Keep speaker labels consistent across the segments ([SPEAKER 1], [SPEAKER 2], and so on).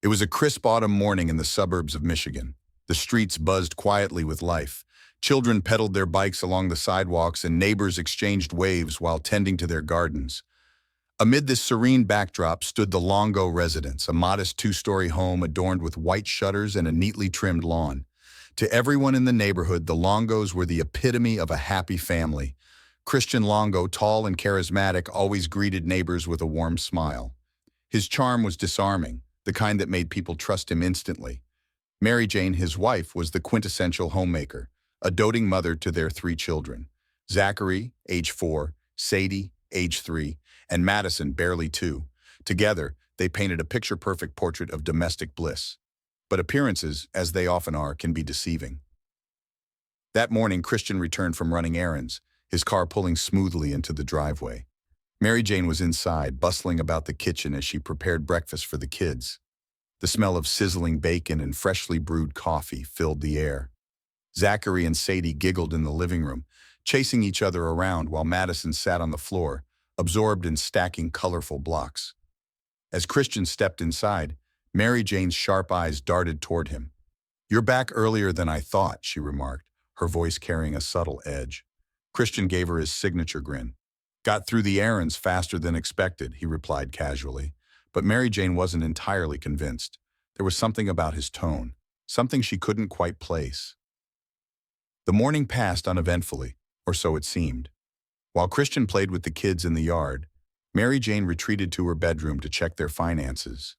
[SPEAKER 1] It was a crisp autumn morning in the suburbs of Michigan. The streets buzzed quietly with life. Children pedaled their bikes along the sidewalks and neighbors exchanged waves while tending to their gardens. Amid this serene backdrop stood the Longo residence, a modest two-story home adorned with white shutters and a neatly trimmed lawn. To everyone in the neighborhood, the Longos were the epitome of a happy family. Christian Longo, tall and charismatic, always greeted neighbors with a warm smile. His charm was disarming, the kind that made people trust him instantly. Mary Jane, his wife, was the quintessential homemaker, a doting mother to their three children: Zachary, age 4, Sadie, age 3, and Madison, barely 2. Together, they painted a picture-perfect portrait of domestic bliss. But appearances, as they often are, can be deceiving. That morning, Christian returned from running errands, his car pulling smoothly into the driveway. Mary Jane was inside, bustling about the kitchen as she prepared breakfast for the kids. The smell of sizzling bacon and freshly brewed coffee filled the air. Zachary and Sadie giggled in the living room, chasing each other around while Madison sat on the floor, absorbed in stacking colorful blocks. As Christian stepped inside, Mary Jane's sharp eyes darted toward him. "You're back earlier than I thought," she remarked, her voice carrying a subtle edge. Christian gave her his signature grin. "Got through the errands faster than expected," he replied casually. But Mary Jane wasn't entirely convinced. There was something about his tone, something she couldn't quite place. The morning passed uneventfully, or so it seemed. While Christian played with the kids in the yard, Mary Jane retreated to her bedroom to check their finances.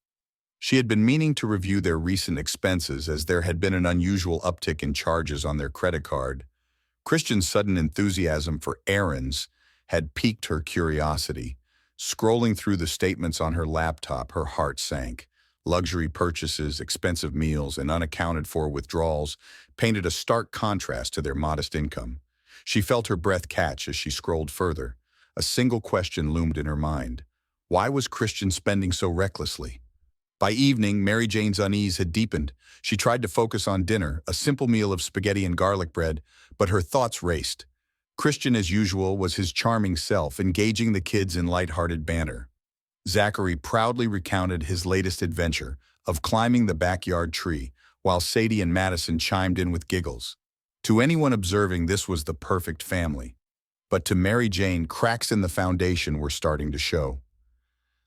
[SPEAKER 1] She had been meaning to review their recent expenses as there had been an unusual uptick in charges on their credit card. Christian's sudden enthusiasm for errands had piqued her curiosity. Scrolling through the statements on her laptop, her heart sank. Luxury purchases, expensive meals, and unaccounted-for withdrawals painted a stark contrast to their modest income. She felt her breath catch as she scrolled further. A single question loomed in her mind. Why was Christian spending so recklessly? By evening, Mary Jane's unease had deepened. She tried to focus on dinner, a simple meal of spaghetti and garlic bread, but her thoughts raced. Christian, as usual, was his charming self, engaging the kids in light-hearted banter. Zachary proudly recounted his latest adventure of climbing the backyard tree, while Sadie and Madison chimed in with giggles. To anyone observing, this was the perfect family. But to Mary Jane, cracks in the foundation were starting to show.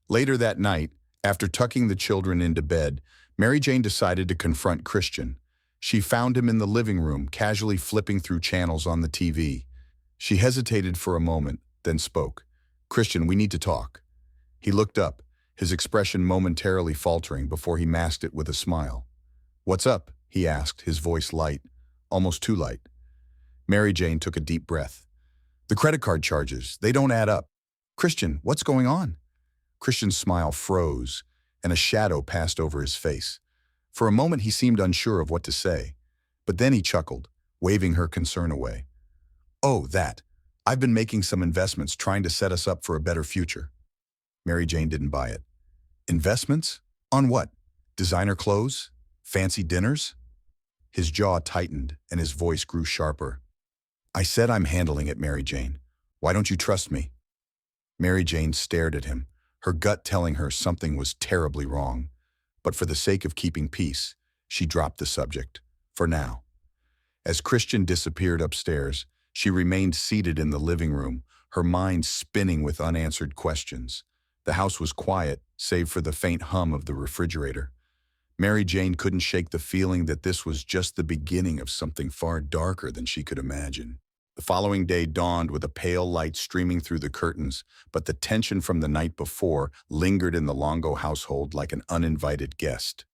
[SPEAKER 1] Later that night, after tucking the children into bed, Mary Jane decided to confront Christian. She found him in the living room, casually flipping through channels on the TV. She hesitated for a moment, then spoke. "Christian, we need to talk." He looked up, his expression momentarily faltering before he masked it with a smile. "What's up?" he asked, his voice light, almost too light. Mary Jane took a deep breath. "The credit card charges, they don't add up." "Christian, what's going on?" Christian's smile froze, and a shadow passed over his face. For a moment he seemed unsure of what to say, but then he chuckled, waving her concern away. "Oh, that. I've been making some investments trying to set us up for a better future." Mary Jane didn't buy it. "Investments? On what? Designer clothes? Fancy dinners?" His jaw tightened and his voice grew sharper. "I said I'm handling it, Mary Jane. Why don't you trust me?" Mary Jane stared at him, her gut telling her something was terribly wrong. But for the sake of keeping peace, she dropped the subject, for now. As Christian disappeared upstairs, she remained seated in the living room, her mind spinning with unanswered questions. The house was quiet, save for the faint hum of the refrigerator. Mary Jane couldn't shake the feeling that this was just the beginning of something far darker than she could imagine. The following day dawned with a pale light streaming through the curtains, but the tension from the night before lingered in the Longo household like an uninvited guest.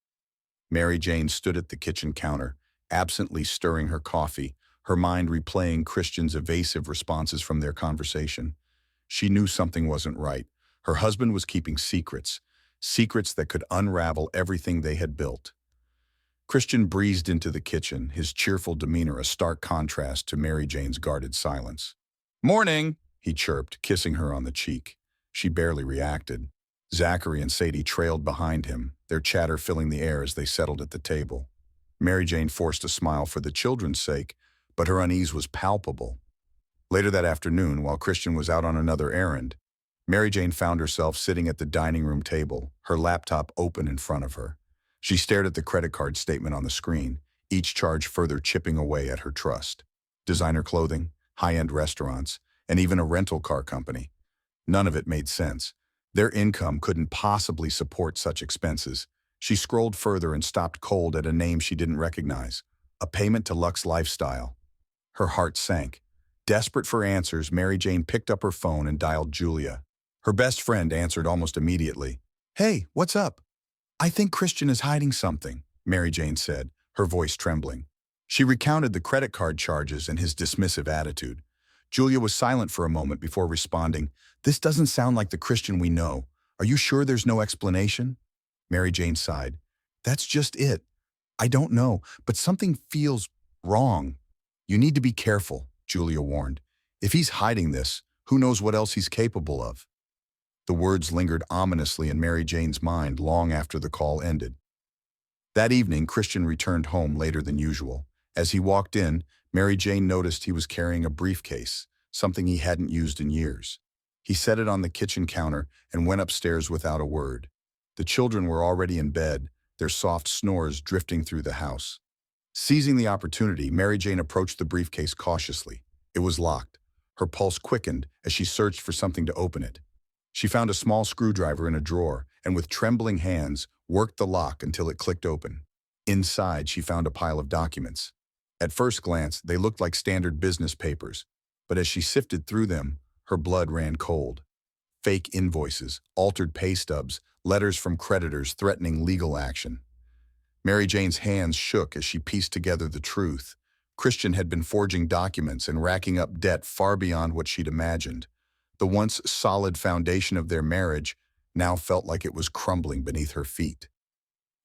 [SPEAKER 1] Mary Jane stood at the kitchen counter, absently stirring her coffee, her mind replaying Christian's evasive responses from their conversation. She knew something wasn't right. Her husband was keeping secrets, secrets that could unravel everything they had built. Christian breezed into the kitchen, his cheerful demeanor a stark contrast to Mary Jane's guarded silence. "Morning," he chirped, kissing her on the cheek. She barely reacted. Zachary and Sadie trailed behind him, their chatter filling the air as they settled at the table. Mary Jane forced a smile for the children's sake, but her unease was palpable. Later that afternoon, while Christian was out on another errand, Mary Jane found herself sitting at the dining room table, her laptop open in front of her. She stared at the credit card statement on the screen, each charge further chipping away at her trust. Designer clothing, high-end restaurants, and even a rental car company. None of it made sense. Their income couldn't possibly support such expenses. She scrolled further and stopped cold at a name she didn't recognize. A payment to Lux Lifestyle. Her heart sank. Desperate for answers, Mary Jane picked up her phone and dialed Julia. Her best friend answered almost immediately. "Hey, what's up?" "I think Christian is hiding something," Mary Jane said, her voice trembling. She recounted the credit card charges and his dismissive attitude. Julia was silent for a moment before responding, "This doesn't sound like the Christian we know. Are you sure there's no explanation?" Mary Jane sighed. "That's just it. I don't know, but something feels wrong." "You need to be careful," Julia warned. "If he's hiding this, who knows what else he's capable of?" The words lingered ominously in Mary Jane's mind long after the call ended. That evening, Christian returned home later than usual. As he walked in, Mary Jane noticed he was carrying a briefcase, something he hadn't used in years. He set it on the kitchen counter and went upstairs without a word. The children were already in bed, their soft snores drifting through the house. Seizing the opportunity, Mary Jane approached the briefcase cautiously. It was locked. Her pulse quickened as she searched for something to open it. She found a small screwdriver in a drawer and with trembling hands worked the lock until it clicked open. Inside, she found a pile of documents. At first glance, they looked like standard business papers, but as she sifted through them, her blood ran cold. Fake invoices, altered pay stubs, letters from creditors threatening legal action. Mary Jane's hands shook as she pieced together the truth. Christian had been forging documents and racking up debt far beyond what she'd imagined. The once solid foundation of their marriage now felt like it was crumbling beneath her feet.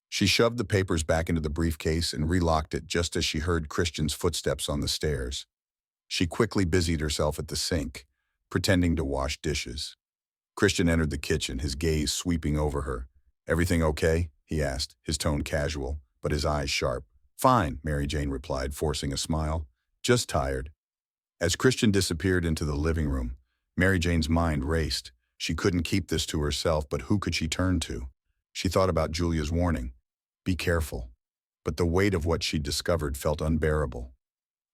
[SPEAKER 1] She shoved the papers back into the briefcase and relocked it just as she heard Christian's footsteps on the stairs. She quickly busied herself at the sink, pretending to wash dishes. Christian entered the kitchen, his gaze sweeping over her. "Everything okay?" he asked, his tone casual, but his eyes sharp. "Fine," Mary Jane replied, forcing a smile. "Just tired." As Christian disappeared into the living room, Mary Jane's mind raced. She couldn't keep this to herself, but who could she turn to? She thought about Julia's warning. Be careful. But the weight of what she'd discovered felt unbearable.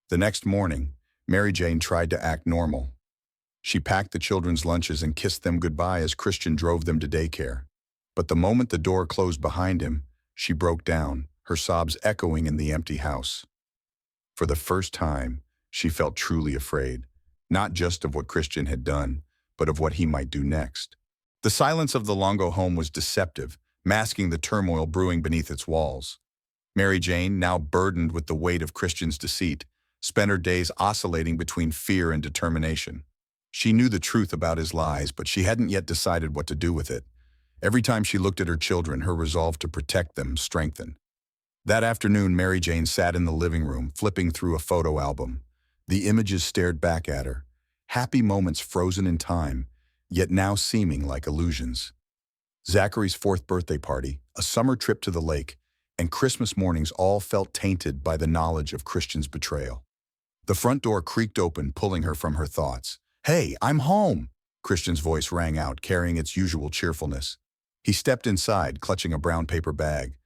[SPEAKER 1] The next morning, Mary Jane tried to act normal. She packed the children's lunches and kissed them goodbye as Christian drove them to daycare. But the moment the door closed behind him, she broke down, her sobs echoing in the empty house. For the first time, she felt truly afraid, not just of what Christian had done, but of what he might do next. The silence of the Longo home was deceptive, masking the turmoil brewing beneath its walls. Mary Jane, now burdened with the weight of Christian's deceit, spent her days oscillating between fear and determination. She knew the truth about his lies, but she hadn't yet decided what to do with it. Every time she looked at her children, her resolve to protect them strengthened. That afternoon, Mary Jane sat in the living room, flipping through a photo album. The images stared back at her, happy moments frozen in time, yet now seeming like illusions. Zachary's 4th birthday party, a summer trip to the lake, and Christmas mornings all felt tainted by the knowledge of Christian's betrayal. The front door creaked open, pulling her from her thoughts. "Hey, I'm home!" Christian's voice rang out, carrying its usual cheerfulness. He stepped inside, clutching a brown paper bag.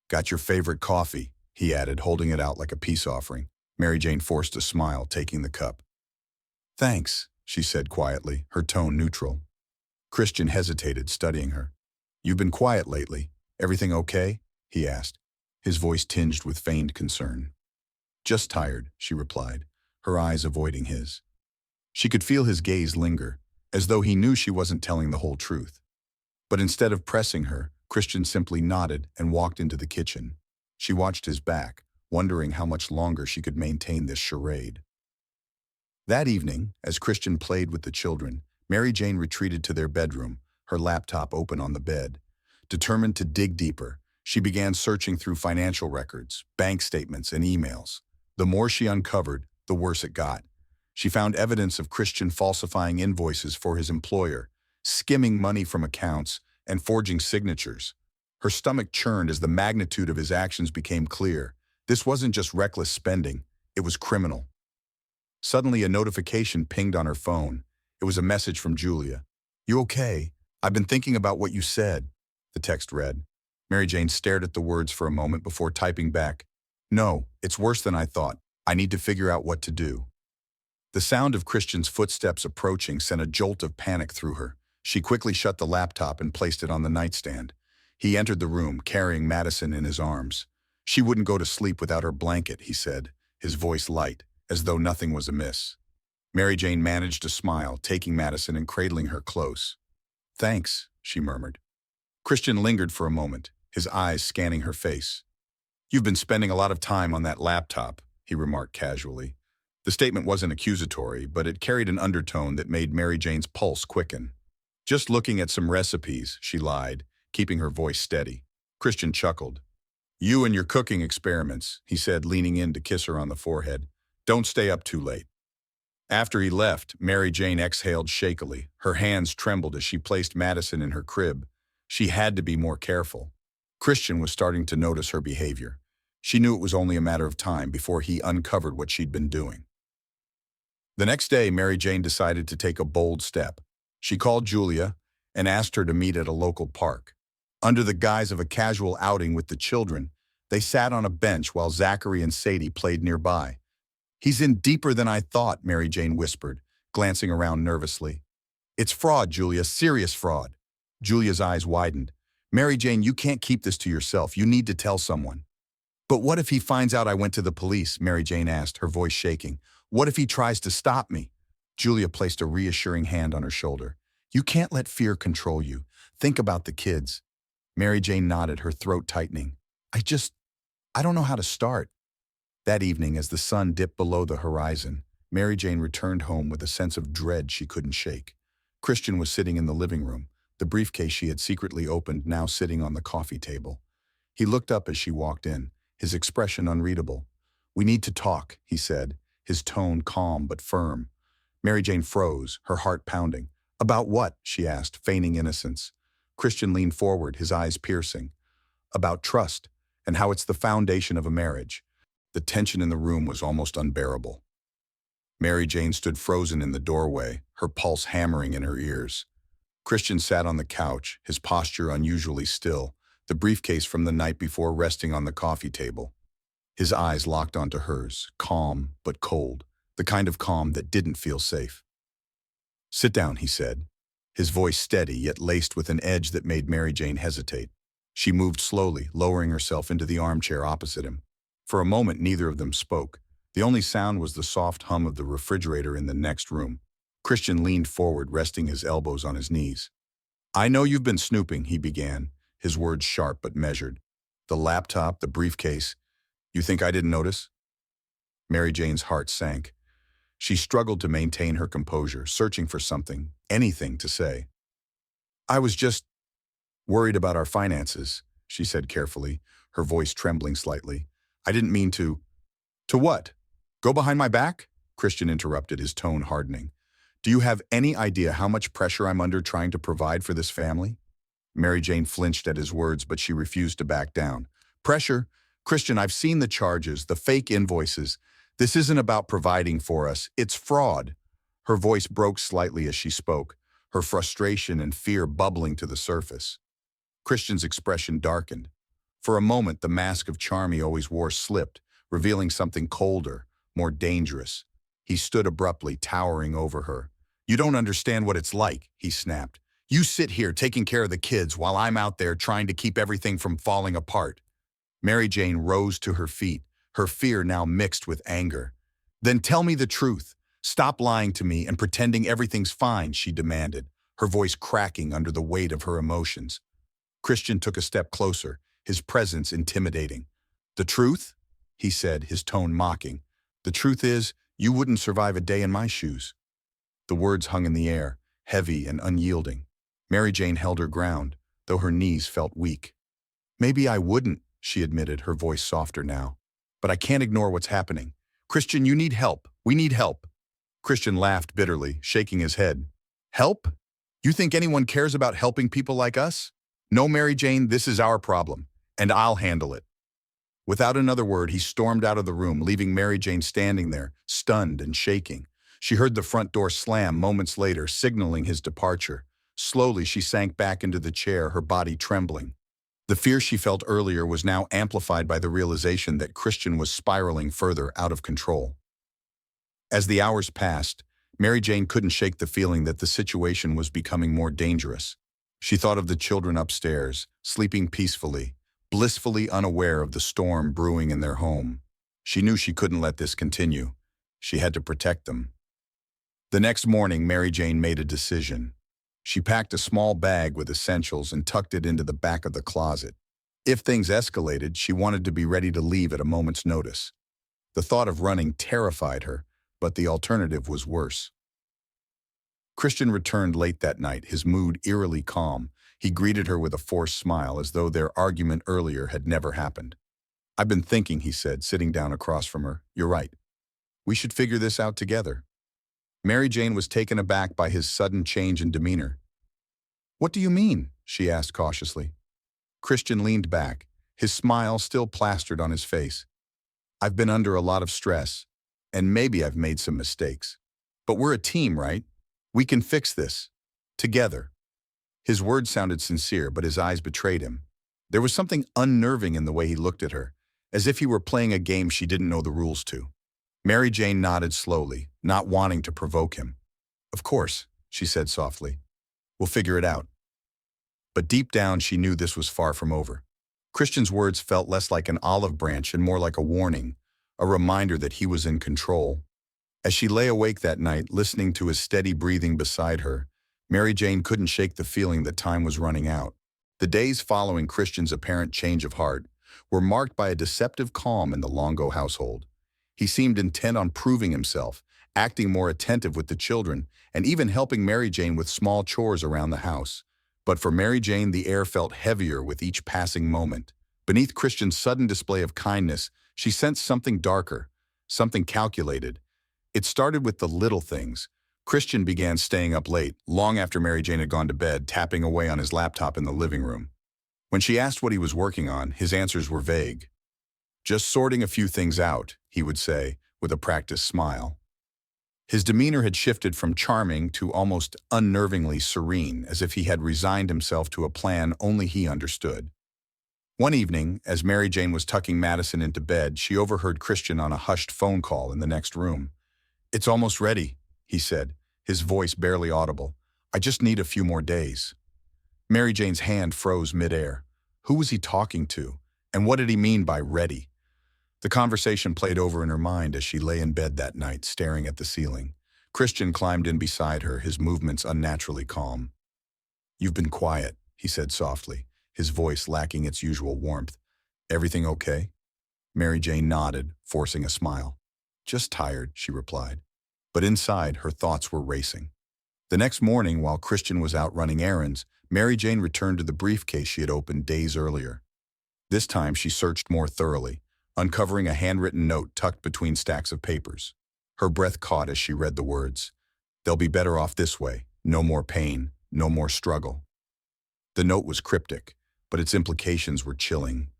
[SPEAKER 1] "Got your favorite coffee," he added, holding it out like a peace offering. Mary Jane forced a smile, taking the cup. "Thanks," she said quietly, her tone neutral. Christian hesitated, studying her. "You've been quiet lately. Everything okay?" he asked, his voice tinged with feigned concern. "Just tired," she replied, her eyes avoiding his. She could feel his gaze linger, as though he knew she wasn't telling the whole truth. But instead of pressing her, Christian simply nodded and walked into the kitchen. She watched his back, wondering how much longer she could maintain this charade. That evening, as Christian played with the children, Mary Jane retreated to their bedroom, her laptop open on the bed. Determined to dig deeper, she began searching through financial records, bank statements, and emails. The more she uncovered, the worse it got. She found evidence of Christian falsifying invoices for his employer, skimming money from accounts, and forging signatures. Her stomach churned as the magnitude of his actions became clear. This wasn't just reckless spending, it was criminal. Suddenly, a notification pinged on her phone. It was a message from Julia. "You okay? I've been thinking about what you said," the text read. Mary Jane stared at the words for a moment before typing back, "No, it's worse than I thought. I need to figure out what to do." The sound of Christian's footsteps approaching sent a jolt of panic through her. She quickly shut the laptop and placed it on the nightstand. He entered the room, carrying Madison in his arms. "She wouldn't go to sleep without her blanket," he said, his voice light, as though nothing was amiss. Mary Jane managed to smile, taking Madison and cradling her close. "Thanks," she murmured. Christian lingered for a moment, his eyes scanning her face. "You've been spending a lot of time on that laptop," he remarked casually. The statement wasn't accusatory, but it carried an undertone that made Mary Jane's pulse quicken. "Just looking at some recipes," she lied, keeping her voice steady. Christian chuckled. "You and your cooking experiments," he said, leaning in to kiss her on the forehead. "Don't stay up too late." After he left, Mary Jane exhaled shakily. Her hands trembled as she placed Madison in her crib. She had to be more careful. Christian was starting to notice her behavior. She knew it was only a matter of time before he uncovered what she'd been doing. The next day, Mary Jane decided to take a bold step. She called Julia and asked her to meet at a local park. Under the guise of a casual outing with the children, they sat on a bench while Zachary and Sadie played nearby. "He's in deeper than I thought," Mary Jane whispered, glancing around nervously. "It's fraud, Julia, serious fraud." Julia's eyes widened. "Mary Jane, you can't keep this to yourself. You need to tell someone." "But what if he finds out I went to the police?" Mary Jane asked, her voice shaking. "What if he tries to stop me?" Julia placed a reassuring hand on her shoulder. "You can't let fear control you. Think about the kids." Mary Jane nodded, her throat tightening. I don't know how to start." That evening, as the sun dipped below the horizon, Mary Jane returned home with a sense of dread she couldn't shake. Christian was sitting in the living room, the briefcase she had secretly opened now sitting on the coffee table. He looked up as she walked in, his expression unreadable. "We need to talk," he said, his tone calm but firm. Mary Jane froze, her heart pounding. "About what?" she asked, feigning innocence. Christian leaned forward, his eyes piercing. "About trust, and how it's the foundation of a marriage." The tension in the room was almost unbearable. Mary Jane stood frozen in the doorway, her pulse hammering in her ears. Christian sat on the couch, his posture unusually still, the briefcase from the night before resting on the coffee table. His eyes locked onto hers, calm but cold, the kind of calm that didn't feel safe. "Sit down," he said, his voice steady yet laced with an edge that made Mary Jane hesitate. She moved slowly, lowering herself into the armchair opposite him. For a moment, neither of them spoke. The only sound was the soft hum of the refrigerator in the next room. Christian leaned forward, resting his elbows on his knees. "I know you've been snooping," he began, his words sharp but measured. "The laptop, the briefcase. You think I didn't notice?" Mary Jane's heart sank. She struggled to maintain her composure, searching for something, anything to say. "I was just worried about our finances," she said carefully, her voice trembling slightly. "I didn't mean to—" "To what? Go behind my back?" Christian interrupted, his tone hardening. "Do you have any idea how much pressure I'm under trying to provide for this family?" Mary Jane flinched at his words, but she refused to back down. "Pressure? Christian, I've seen the charges, the fake invoices. This isn't about providing for us. It's fraud." Her voice broke slightly as she spoke, her frustration and fear bubbling to the surface. Christian's expression darkened. For a moment, the mask of charm he always wore slipped, revealing something colder, more dangerous. He stood abruptly, towering over her. "You don't understand what it's like," he snapped. "You sit here taking care of the kids while I'm out there trying to keep everything from falling apart." Mary Jane rose to her feet, her fear now mixed with anger. "Then tell me the truth. Stop lying to me and pretending everything's fine," she demanded, her voice cracking under the weight of her emotions. Christian took a step closer, his presence intimidating. "The truth?" he said, his tone mocking. "The truth is, you wouldn't survive a day in my shoes." The words hung in the air, heavy and unyielding. Mary Jane held her ground, though her knees felt weak. "Maybe I wouldn't," she admitted, her voice softer now. "But I can't ignore what's happening. Christian, you need help. We need help." Christian laughed bitterly, shaking his head. "Help? You think anyone cares about helping people like us? No, Mary Jane, this is our problem, and I'll handle it." Without another word, he stormed out of the room, leaving Mary Jane standing there, stunned and shaking. She heard the front door slam moments later, signaling his departure. Slowly, she sank back into the chair, her body trembling. The fear she felt earlier was now amplified by the realization that Christian was spiraling further out of control. As the hours passed, Mary Jane couldn't shake the feeling that the situation was becoming more dangerous. She thought of the children upstairs, sleeping peacefully, blissfully unaware of the storm brewing in their home. She knew she couldn't let this continue. She had to protect them. The next morning, Mary Jane made a decision. She packed a small bag with essentials and tucked it into the back of the closet. If things escalated, she wanted to be ready to leave at a moment's notice. The thought of running terrified her, but the alternative was worse. Christian returned late that night, his mood eerily calm. He greeted her with a forced smile, as though their argument earlier had never happened. "I've been thinking," he said, sitting down across from her. "You're right. We should figure this out together." Mary Jane was taken aback by his sudden change in demeanor. "What do you mean?" she asked cautiously. Christian leaned back, his smile still plastered on his face. "I've been under a lot of stress, and maybe I've made some mistakes. But we're a team, right? We can fix this. Together." His words sounded sincere, but his eyes betrayed him. There was something unnerving in the way he looked at her, as if he were playing a game she didn't know the rules to. Mary Jane nodded slowly, not wanting to provoke him. "Of course," she said softly. "We'll figure it out." But deep down, she knew this was far from over. Christian's words felt less like an olive branch and more like a warning, a reminder that he was in control. As she lay awake that night, listening to his steady breathing beside her, Mary Jane couldn't shake the feeling that time was running out. The days following Christian's apparent change of heart were marked by a deceptive calm in the Longo household. He seemed intent on proving himself, acting more attentive with the children, and even helping Mary Jane with small chores around the house. But for Mary Jane, the air felt heavier with each passing moment. Beneath Christian's sudden display of kindness, she sensed something darker, something calculated. It started with the little things. Christian began staying up late, long after Mary Jane had gone to bed, tapping away on his laptop in the living room. When she asked what he was working on, his answers were vague. "Just sorting a few things out," he would say, with a practiced smile. His demeanor had shifted from charming to almost unnervingly serene, as if he had resigned himself to a plan only he understood. One evening, as Mary Jane was tucking Madison into bed, she overheard Christian on a hushed phone call in the next room. "It's almost ready," he said, his voice barely audible. "I just need a few more days." Mary Jane's hand froze midair. Who was he talking to? And what did he mean by ready? The conversation played over in her mind as she lay in bed that night, staring at the ceiling. Christian climbed in beside her, his movements unnaturally calm. "You've been quiet," he said softly, his voice lacking its usual warmth. "Everything okay?" Mary Jane nodded, forcing a smile. "Just tired," she replied. But inside, her thoughts were racing. The next morning, while Christian was out running errands, Mary Jane returned to the briefcase she had opened days earlier. This time, she searched more thoroughly, uncovering a handwritten note tucked between stacks of papers. Her breath caught as she read the words. "They'll be better off this way. No more pain, no more struggle." The note was cryptic, but its implications were chilling.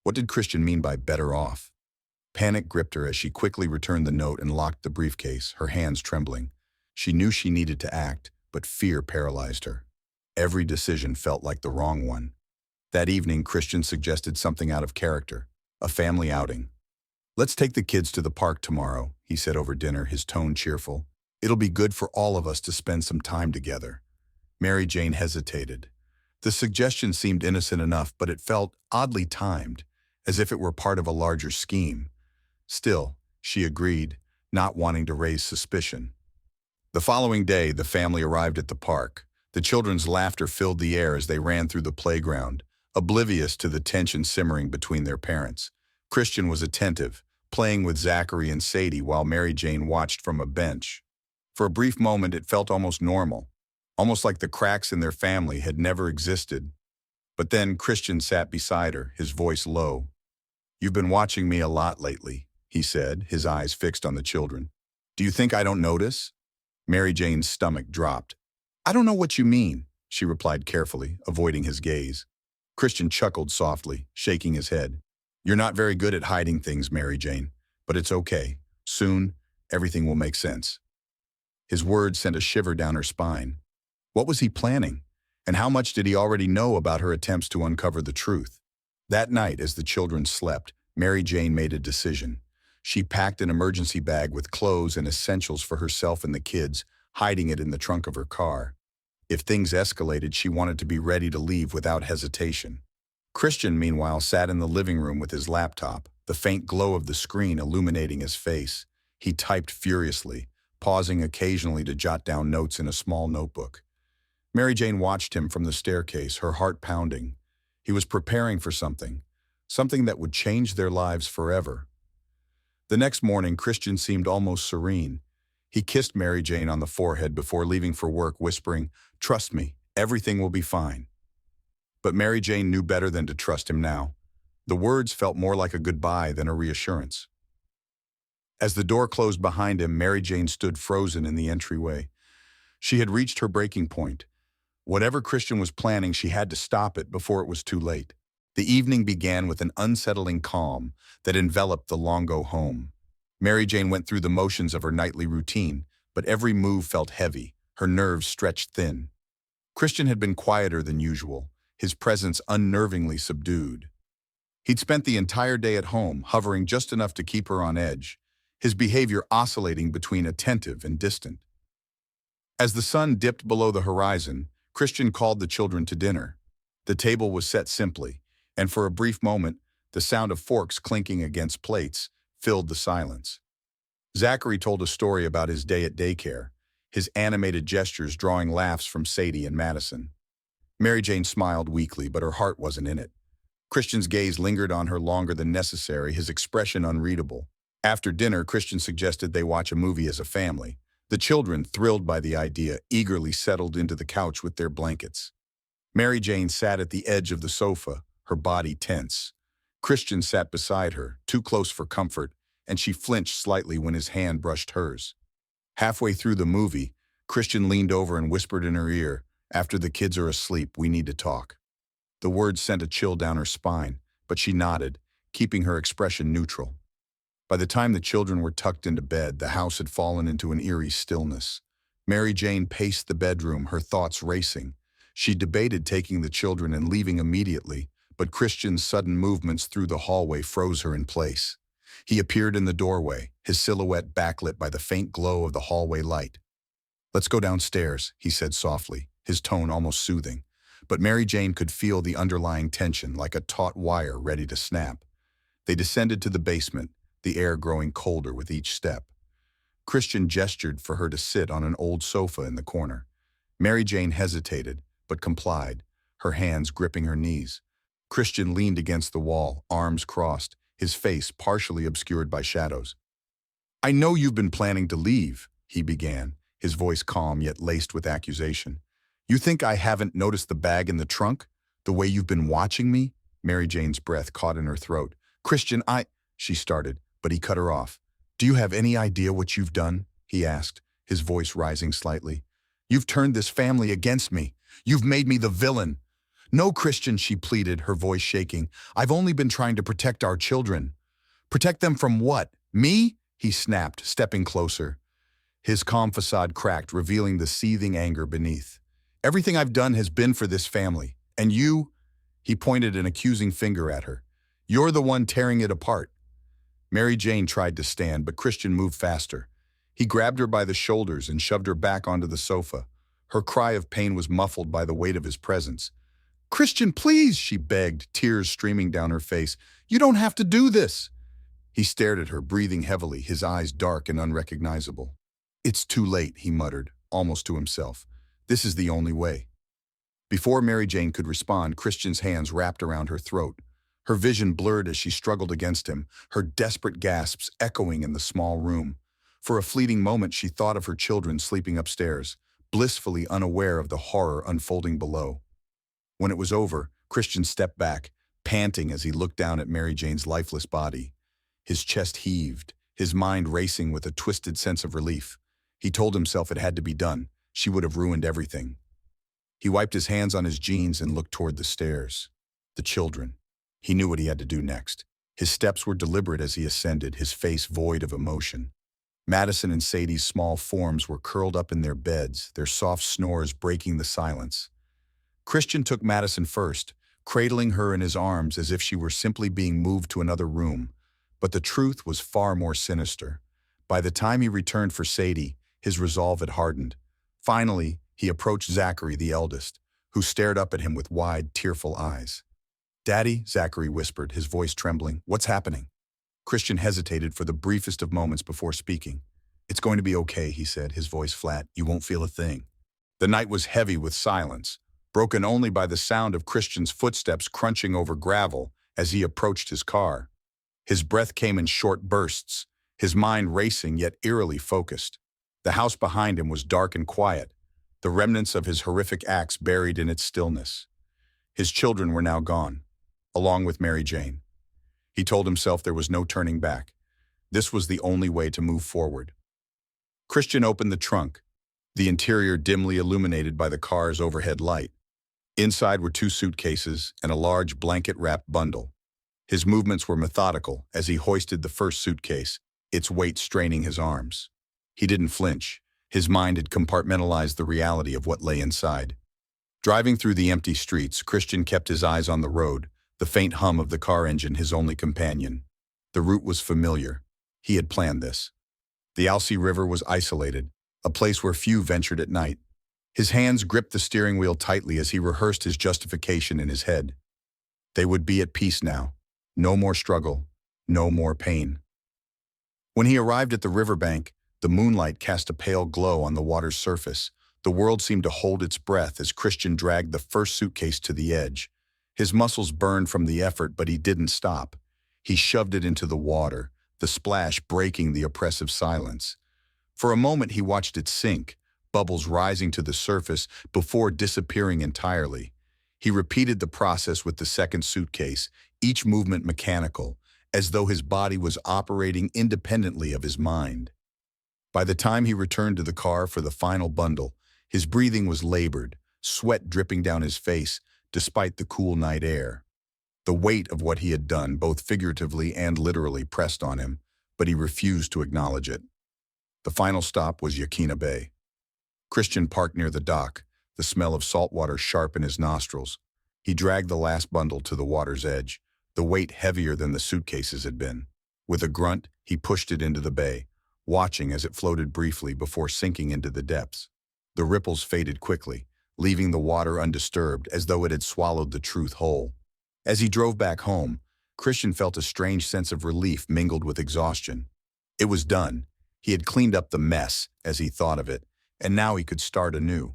[SPEAKER 1] What did Christian mean by better off? Panic gripped her as she quickly returned the note and locked the briefcase, her hands trembling. She knew she needed to act, but fear paralyzed her. Every decision felt like the wrong one. That evening, Christian suggested something out of character, a family outing. "Let's take the kids to the park tomorrow," he said over dinner, his tone cheerful. "It'll be good for all of us to spend some time together." Mary Jane hesitated. The suggestion seemed innocent enough, but it felt oddly timed, as if it were part of a larger scheme. Still, she agreed, not wanting to raise suspicion. The following day, the family arrived at the park. The children's laughter filled the air as they ran through the playground, oblivious to the tension simmering between their parents. Christian was attentive, playing with Zachary and Sadie while Mary Jane watched from a bench. For a brief moment, it felt almost normal, almost like the cracks in their family had never existed. But then Christian sat beside her, his voice low. "You've been watching me a lot lately," he said, his eyes fixed on the children. "Do you think I don't notice?" Mary Jane's stomach dropped. "I don't know what you mean," she replied carefully, avoiding his gaze. Christian chuckled softly, shaking his head. "You're not very good at hiding things, Mary Jane, but it's okay. Soon, everything will make sense." His words sent a shiver down her spine. What was he planning? And how much did he already know about her attempts to uncover the truth? That night, as the children slept, Mary Jane made a decision. She packed an emergency bag with clothes and essentials for herself and the kids, hiding it in the trunk of her car. If things escalated, she wanted to be ready to leave without hesitation. Christian, meanwhile, sat in the living room with his laptop, the faint glow of the screen illuminating his face. He typed furiously, pausing occasionally to jot down notes in a small notebook. Mary Jane watched him from the staircase, her heart pounding. He was preparing for something that would change their lives forever. The next morning, Christian seemed almost serene. He kissed Mary Jane on the forehead before leaving for work, whispering, "Trust me, everything will be fine." But Mary Jane knew better than to trust him now. The words felt more like a goodbye than a reassurance. As the door closed behind him, Mary Jane stood frozen in the entryway. She had reached her breaking point. Whatever Christian was planning, she had to stop it before it was too late. The evening began with an unsettling calm that enveloped the Longo home. Mary Jane went through the motions of her nightly routine, but every move felt heavy, her nerves stretched thin. Christian had been quieter than usual, his presence unnervingly subdued. He'd spent the entire day at home, hovering just enough to keep her on edge, his behavior oscillating between attentive and distant. As the sun dipped below the horizon, Christian called the children to dinner. The table was set simply, and for a brief moment, the sound of forks clinking against plates filled the silence. Zachary told a story about his day at daycare, his animated gestures drawing laughs from Sadie and Madison. Mary Jane smiled weakly, but her heart wasn't in it. Christian's gaze lingered on her longer than necessary, his expression unreadable. After dinner, Christian suggested they watch a movie as a family. The children, thrilled by the idea, eagerly settled into the couch with their blankets. Mary Jane sat at the edge of the sofa, her body tense. Christian sat beside her, too close for comfort, and she flinched slightly when his hand brushed hers. Halfway through the movie, Christian leaned over and whispered in her ear, "After the kids are asleep, we need to talk." The words sent a chill down her spine, but she nodded, keeping her expression neutral. By the time the children were tucked into bed, the house had fallen into an eerie stillness. Mary Jane paced the bedroom, her thoughts racing. She debated taking the children and leaving immediately, but Christian's sudden movements through the hallway froze her in place. He appeared in the doorway, his silhouette backlit by the faint glow of the hallway light. "Let's go downstairs," he said softly, his tone almost soothing. But Mary Jane could feel the underlying tension like a taut wire ready to snap. They descended to the basement, the air growing colder with each step. Christian gestured for her to sit on an old sofa in the corner. Mary Jane hesitated, but complied, her hands gripping her knees. Christian leaned against the wall, arms crossed, his face partially obscured by shadows. "I know you've been planning to leave," he began, his voice calm yet laced with accusation. "You think I haven't noticed the bag in the trunk? The way you've been watching me?" Mary Jane's breath caught in her throat. "Christian, she started, but he cut her off. "Do you have any idea what you've done?" he asked, his voice rising slightly. "You've turned this family against me. You've made me the villain." "No, Christian," she pleaded, her voice shaking. "I've only been trying to protect our children." "Protect them from what? Me?" he snapped, stepping closer. His calm facade cracked, revealing the seething anger beneath. "Everything I've done has been for this family. And you?" He pointed an accusing finger at her. "You're the one tearing it apart." Mary Jane tried to stand, but Christian moved faster. He grabbed her by the shoulders and shoved her back onto the sofa. Her cry of pain was muffled by the weight of his presence. "Christian, please," she begged, tears streaming down her face. "You don't have to do this." He stared at her, breathing heavily, his eyes dark and unrecognizable. "It's too late," he muttered, almost to himself. "This is the only way." Before Mary Jane could respond, Christian's hands wrapped around her throat. Her vision blurred as she struggled against him, her desperate gasps echoing in the small room. For a fleeting moment, she thought of her children sleeping upstairs, blissfully unaware of the horror unfolding below. When it was over, Christian stepped back, panting as he looked down at Mary Jane's lifeless body. His chest heaved, his mind racing with a twisted sense of relief. He told himself it had to be done. She would have ruined everything. He wiped his hands on his jeans and looked toward the stairs. The children. He knew what he had to do next. His steps were deliberate as he ascended, his face void of emotion. Madison and Sadie's small forms were curled up in their beds, their soft snores breaking the silence. Christian took Madison first, cradling her in his arms as if she were simply being moved to another room. But the truth was far more sinister. By the time he returned for Sadie, his resolve had hardened. Finally, he approached Zachary, the eldest, who stared up at him with wide, tearful eyes. "Daddy," Zachary whispered, his voice trembling, "what's happening?" Christian hesitated for the briefest of moments before speaking. "It's going to be okay," he said, his voice flat. "You won't feel a thing." The night was heavy with silence, broken only by the sound of Christian's footsteps crunching over gravel as he approached his car. His breath came in short bursts, his mind racing yet eerily focused. The house behind him was dark and quiet, the remnants of his horrific acts buried in its stillness. His children were now gone, along with Mary Jane. He told himself there was no turning back. This was the only way to move forward. Christian opened the trunk, the interior dimly illuminated by the car's overhead light. Inside were 2 suitcases and a large blanket-wrapped bundle. His movements were methodical as he hoisted the first suitcase, its weight straining his arms. He didn't flinch. His mind had compartmentalized the reality of what lay inside. Driving through the empty streets, Christian kept his eyes on the road, the faint hum of the car engine his only companion. The route was familiar. He had planned this. The Alsea River was isolated, a place where few ventured at night. His hands gripped the steering wheel tightly as he rehearsed his justification in his head. They would be at peace now. No more struggle, no more pain. When he arrived at the riverbank, the moonlight cast a pale glow on the water's surface. The world seemed to hold its breath as Christian dragged the first suitcase to the edge. His muscles burned from the effort, but he didn't stop. He shoved it into the water, the splash breaking the oppressive silence. For a moment he watched it sink, bubbles rising to the surface before disappearing entirely. He repeated the process with the second suitcase, each movement mechanical, as though his body was operating independently of his mind. By the time he returned to the car for the final bundle, his breathing was labored, sweat dripping down his face despite the cool night air. The weight of what he had done, both figuratively and literally, pressed on him, but he refused to acknowledge it. The final stop was Yaquina Bay. Christian parked near the dock, the smell of salt water sharp in his nostrils. He dragged the last bundle to the water's edge, the weight heavier than the suitcases had been. With a grunt, he pushed it into the bay, watching as it floated briefly before sinking into the depths. The ripples faded quickly, leaving the water undisturbed as though it had swallowed the truth whole. As he drove back home, Christian felt a strange sense of relief mingled with exhaustion. It was done. He had cleaned up the mess, as he thought of it, and now he could start anew.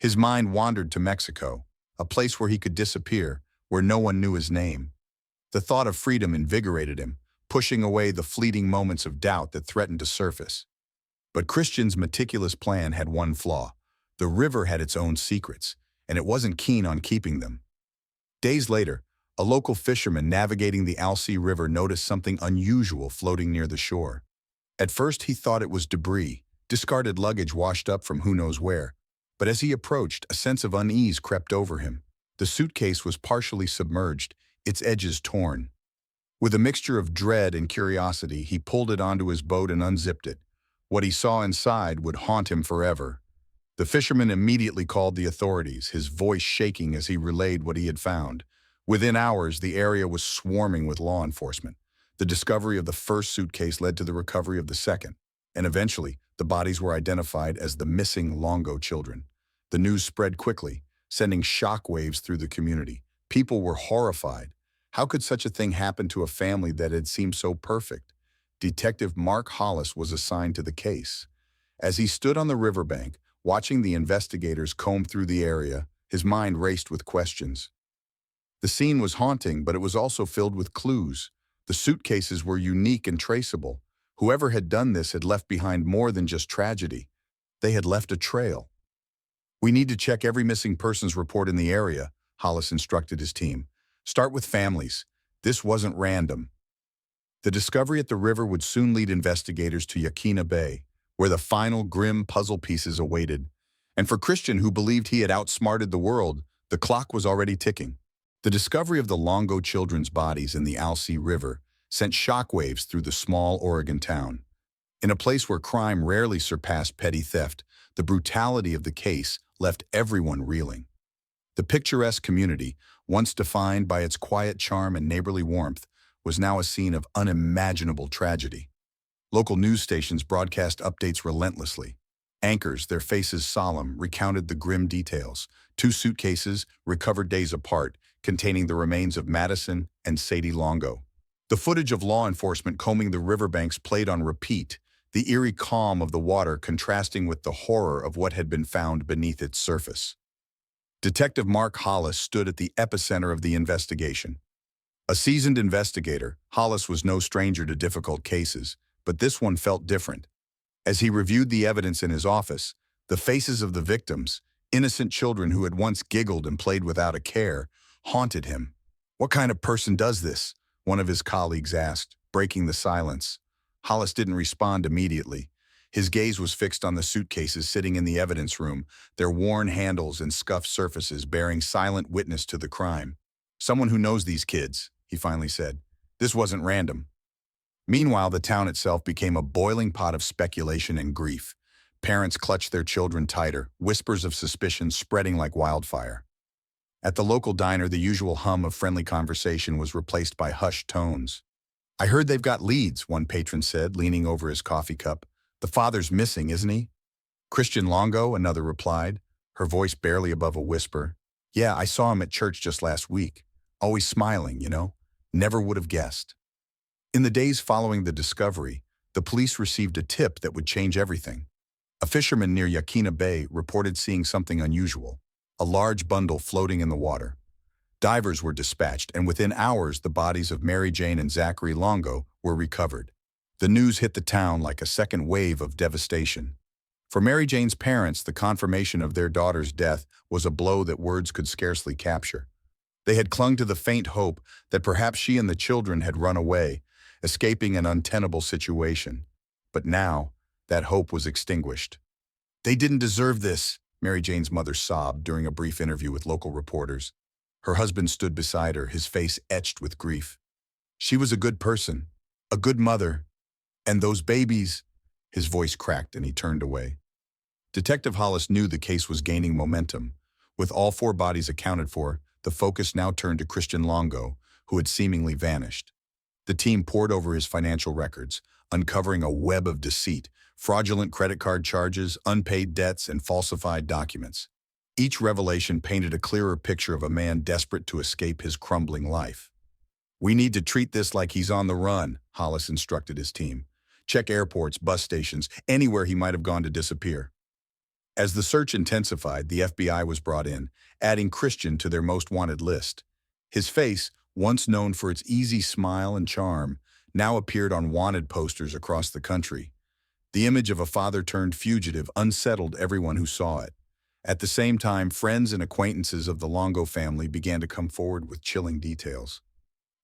[SPEAKER 1] His mind wandered to Mexico, a place where he could disappear, where no one knew his name. The thought of freedom invigorated him, pushing away the fleeting moments of doubt that threatened to surface. But Christian's meticulous plan had one flaw. The river had its own secrets, and it wasn't keen on keeping them. Days later, a local fisherman navigating the Alsea River noticed something unusual floating near the shore. At first he thought it was debris, discarded luggage washed up from who knows where. But as he approached, a sense of unease crept over him. The suitcase was partially submerged, its edges torn. With a mixture of dread and curiosity, he pulled it onto his boat and unzipped it. What he saw inside would haunt him forever. The fisherman immediately called the authorities, his voice shaking as he relayed what he had found. Within hours, the area was swarming with law enforcement. The discovery of the first suitcase led to the recovery of the second, and eventually, the bodies were identified as the missing Longo children. The news spread quickly, sending shockwaves through the community. People were horrified. How could such a thing happen to a family that had seemed so perfect? Detective Mark Hollis was assigned to the case. As he stood on the riverbank, watching the investigators comb through the area, his mind raced with questions. The scene was haunting, but it was also filled with clues. The suitcases were unique and traceable. Whoever had done this had left behind more than just tragedy. They had left a trail. "We need to check every missing persons report in the area," Hollis instructed his team. "Start with families. This wasn't random." The discovery at the river would soon lead investigators to Yaquina Bay, where the final grim puzzle pieces awaited. And for Christian, who believed he had outsmarted the world, the clock was already ticking. The discovery of the Longo children's bodies in the Alsea River sent shockwaves through the small Oregon town. In a place where crime rarely surpassed petty theft, the brutality of the case left everyone reeling. The picturesque community, once defined by its quiet charm and neighborly warmth, was now a scene of unimaginable tragedy. Local news stations broadcast updates relentlessly. Anchors, their faces solemn, recounted the grim details. 2 suitcases, recovered days apart, containing the remains of Madison and Sadie Longo. The footage of law enforcement combing the riverbanks played on repeat, the eerie calm of the water contrasting with the horror of what had been found beneath its surface. Detective Mark Hollis stood at the epicenter of the investigation. A seasoned investigator, Hollis was no stranger to difficult cases, but this one felt different. As he reviewed the evidence in his office, the faces of the victims, innocent children who had once giggled and played without a care, haunted him. "What kind of person does this?" one of his colleagues asked, breaking the silence. Hollis didn't respond immediately. His gaze was fixed on the suitcases sitting in the evidence room, their worn handles and scuffed surfaces bearing silent witness to the crime. "Someone who knows these kids," he finally said. "This wasn't random." Meanwhile, the town itself became a boiling pot of speculation and grief. Parents clutched their children tighter, whispers of suspicion spreading like wildfire. At the local diner, the usual hum of friendly conversation was replaced by hushed tones. "I heard they've got leads," one patron said, leaning over his coffee cup. "The father's missing, isn't he?" "Christian Longo," another replied, her voice barely above a whisper. "Yeah, I saw him at church just last week. Always smiling, you know. Never would have guessed." In the days following the discovery, the police received a tip that would change everything. A fisherman near Yaquina Bay reported seeing something unusual, a large bundle floating in the water. Divers were dispatched, and within hours the bodies of Mary Jane and Zachary Longo were recovered. The news hit the town like a second wave of devastation. For Mary Jane's parents, the confirmation of their daughter's death was a blow that words could scarcely capture. They had clung to the faint hope that perhaps she and the children had run away, escaping an untenable situation. But now, that hope was extinguished. "They didn't deserve this," Mary Jane's mother sobbed during a brief interview with local reporters. Her husband stood beside her, his face etched with grief. "She was a good person, a good mother. And those babies—" His voice cracked and he turned away. Detective Hollis knew the case was gaining momentum. With all 4 bodies accounted for, the focus now turned to Christian Longo, who had seemingly vanished. The team pored over his financial records, uncovering a web of deceit, fraudulent credit card charges, unpaid debts, and falsified documents. Each revelation painted a clearer picture of a man desperate to escape his crumbling life. "We need to treat this like he's on the run," Hollis instructed his team. "Check airports, bus stations, anywhere he might have gone to disappear." As the search intensified, the FBI was brought in, adding Christian to their most wanted list. His face, once known for its easy smile and charm, now appeared on wanted posters across the country. The image of a father-turned-fugitive unsettled everyone who saw it. At the same time, friends and acquaintances of the Longo family began to come forward with chilling details.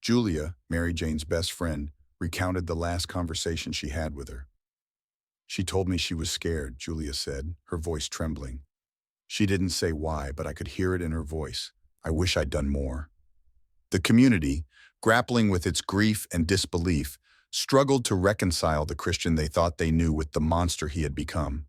[SPEAKER 1] Julia, Mary Jane's best friend, recounted the last conversation she had with her. "She told me she was scared," Julia said, her voice trembling. "She didn't say why, but I could hear it in her voice. I wish I'd done more." The community, grappling with its grief and disbelief, struggled to reconcile the Christian they thought they knew with the monster he had become.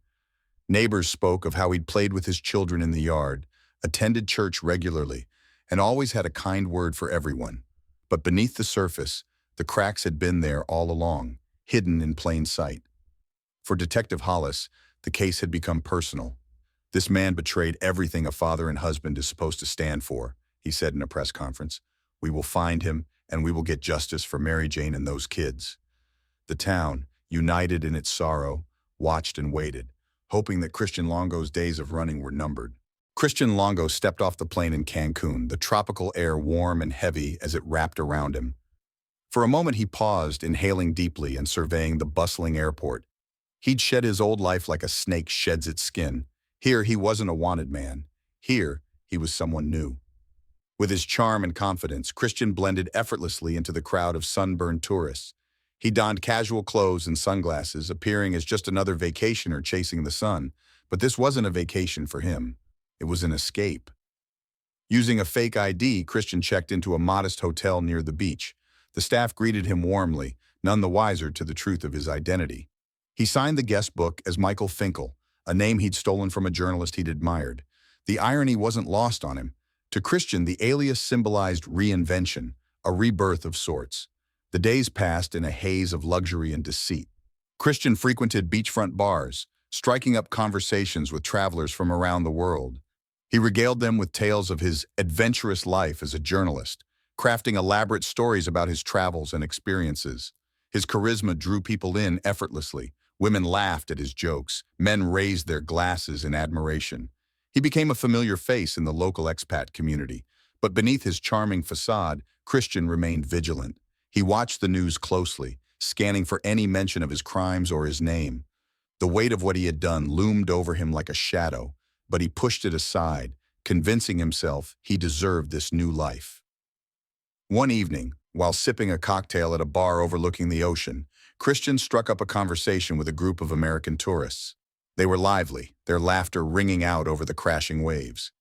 [SPEAKER 1] Neighbors spoke of how he'd played with his children in the yard, attended church regularly, and always had a kind word for everyone. But beneath the surface, the cracks had been there all along, hidden in plain sight. For Detective Hollis, the case had become personal. "This man betrayed everything a father and husband is supposed to stand for," he said in a press conference. "We will find him, and we will get justice for Mary Jane and those kids." The town, united in its sorrow, watched and waited, hoping that Christian Longo's days of running were numbered. Christian Longo stepped off the plane in Cancun, the tropical air warm and heavy as it wrapped around him. For a moment he paused, inhaling deeply and surveying the bustling airport. He'd shed his old life like a snake sheds its skin. Here he wasn't a wanted man. Here he was someone new. With his charm and confidence, Christian blended effortlessly into the crowd of sunburned tourists. He donned casual clothes and sunglasses, appearing as just another vacationer chasing the sun. But this wasn't a vacation for him. It was an escape. Using a fake ID, Christian checked into a modest hotel near the beach. The staff greeted him warmly, none the wiser to the truth of his identity. He signed the guest book as Michael Finkel, a name he'd stolen from a journalist he'd admired. The irony wasn't lost on him. To Christian, the alias symbolized reinvention, a rebirth of sorts. The days passed in a haze of luxury and deceit. Christian frequented beachfront bars, striking up conversations with travelers from around the world. He regaled them with tales of his adventurous life as a journalist, crafting elaborate stories about his travels and experiences. His charisma drew people in effortlessly. Women laughed at his jokes. Men raised their glasses in admiration. He became a familiar face in the local expat community. But beneath his charming facade, Christian remained vigilant. He watched the news closely, scanning for any mention of his crimes or his name. The weight of what he had done loomed over him like a shadow, but he pushed it aside, convincing himself he deserved this new life. One evening, while sipping a cocktail at a bar overlooking the ocean, Christian struck up a conversation with a group of American tourists. They were lively, their laughter ringing out over the crashing waves.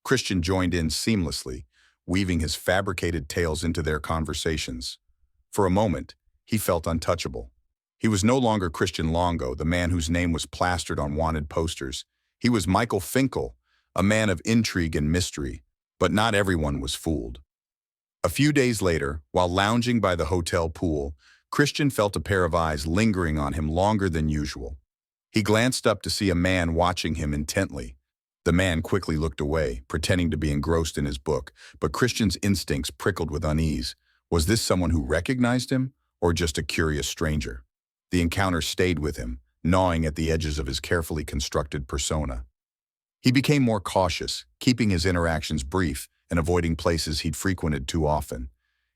[SPEAKER 1] Christian joined in seamlessly, weaving his fabricated tales into their conversations. For a moment, he felt untouchable. He was no longer Christian Longo, the man whose name was plastered on wanted posters. He was Michael Finkel, a man of intrigue and mystery, but not everyone was fooled. A few days later, while lounging by the hotel pool, Christian felt a pair of eyes lingering on him longer than usual. He glanced up to see a man watching him intently. The man quickly looked away, pretending to be engrossed in his book, but Christian's instincts prickled with unease. Was this someone who recognized him, or just a curious stranger? The encounter stayed with him, gnawing at the edges of his carefully constructed persona. He became more cautious, keeping his interactions brief and avoiding places he'd frequented too often.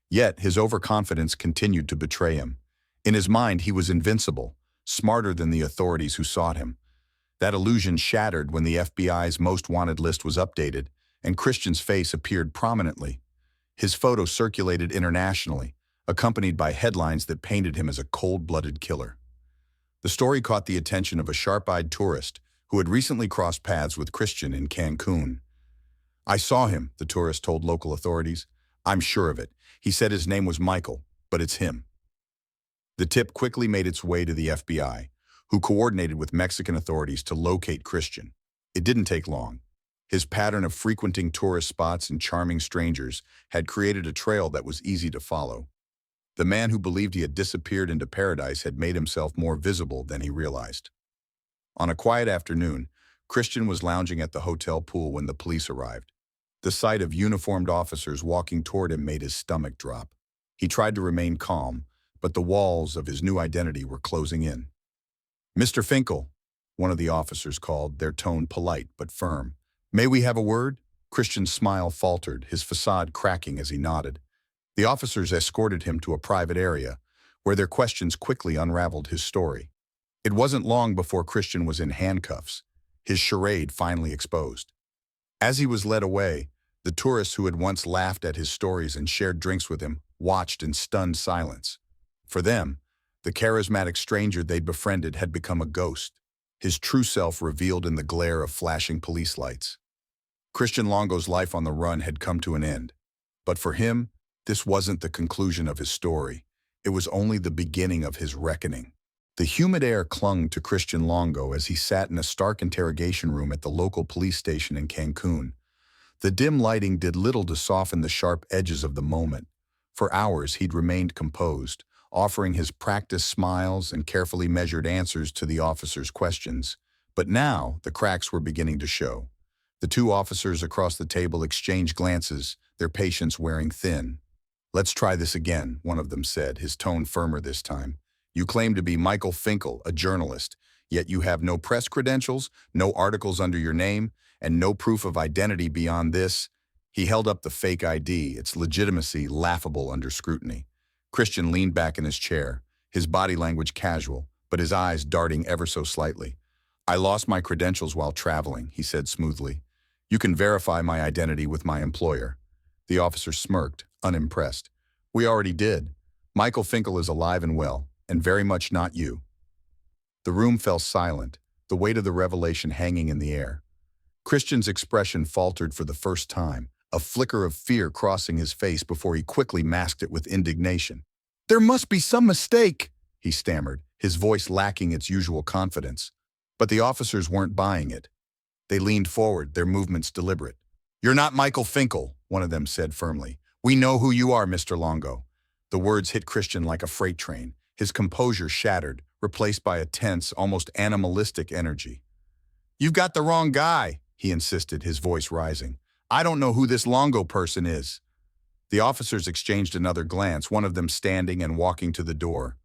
[SPEAKER 1] Yet his overconfidence continued to betray him. In his mind, he was invincible, smarter than the authorities who sought him. That illusion shattered when the FBI's most wanted list was updated, and Christian's face appeared prominently. His photo circulated internationally, accompanied by headlines that painted him as a cold-blooded killer. The story caught the attention of a sharp-eyed tourist who had recently crossed paths with Christian in Cancun. "I saw him," the tourist told local authorities. "I'm sure of it. He said his name was Michael, but it's him." The tip quickly made its way to the FBI, who coordinated with Mexican authorities to locate Christian. It didn't take long. His pattern of frequenting tourist spots and charming strangers had created a trail that was easy to follow. The man who believed he had disappeared into paradise had made himself more visible than he realized. On a quiet afternoon, Christian was lounging at the hotel pool when the police arrived. The sight of uniformed officers walking toward him made his stomach drop. He tried to remain calm, but the walls of his new identity were closing in. "Mr. Finkel," one of the officers called, their tone polite but firm. "May we have a word?" Christian's smile faltered, his facade cracking as he nodded. The officers escorted him to a private area, where their questions quickly unraveled his story. It wasn't long before Christian was in handcuffs, his charade finally exposed. As he was led away, the tourists who had once laughed at his stories and shared drinks with him watched in stunned silence. For them, the charismatic stranger they'd befriended had become a ghost, his true self revealed in the glare of flashing police lights. Christian Longo's life on the run had come to an end. But for him, this wasn't the conclusion of his story. It was only the beginning of his reckoning. The humid air clung to Christian Longo as he sat in a stark interrogation room at the local police station in Cancun. The dim lighting did little to soften the sharp edges of the moment. For hours, he'd remained composed, offering his practiced smiles and carefully measured answers to the officers' questions. But now, the cracks were beginning to show. The two officers across the table exchanged glances, their patience wearing thin. "Let's try this again," one of them said, his tone firmer this time. "You claim to be Michael Finkel, a journalist, yet you have no press credentials, no articles under your name, and no proof of identity beyond this." He held up the fake ID, its legitimacy laughable under scrutiny. Christian leaned back in his chair, his body language casual, but his eyes darting ever so slightly. "I lost my credentials while traveling," he said smoothly. "You can verify my identity with my employer." The officer smirked, unimpressed. "We already did. Michael Finkel is alive and well, and very much not you." The room fell silent, the weight of the revelation hanging in the air. Christian's expression faltered for the first time, a flicker of fear crossing his face before he quickly masked it with indignation. "There must be some mistake," he stammered, his voice lacking its usual confidence. But the officers weren't buying it. They leaned forward, their movements deliberate. "You're not Michael Finkel," one of them said firmly. "We know who you are, Mr. Longo." The words hit Christian like a freight train. His composure shattered, replaced by a tense, almost animalistic energy. "You've got the wrong guy," he insisted, his voice rising. "I don't know who this Longo person is." The officers exchanged another glance, one of them standing and walking to the door.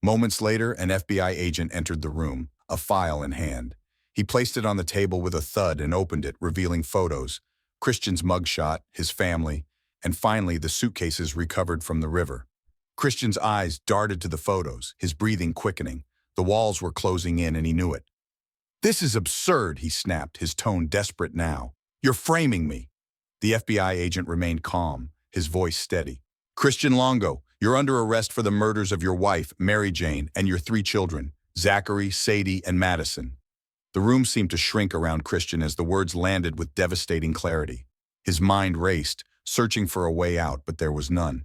[SPEAKER 1] Moments later, an FBI agent entered the room, a file in hand. He placed it on the table with a thud and opened it, revealing photos, Christian's mugshot, his family, and finally the suitcases recovered from the river. Christian's eyes darted to the photos, his breathing quickening. The walls were closing in and he knew it. "This is absurd," he snapped, his tone desperate now. "You're framing me." The FBI agent remained calm, his voice steady. "Christian Longo, you're under arrest for the murders of your wife, Mary Jane, and your 3 children, Zachary, Sadie, and Madison." The room seemed to shrink around Christian as the words landed with devastating clarity. His mind raced, searching for a way out, but there was none.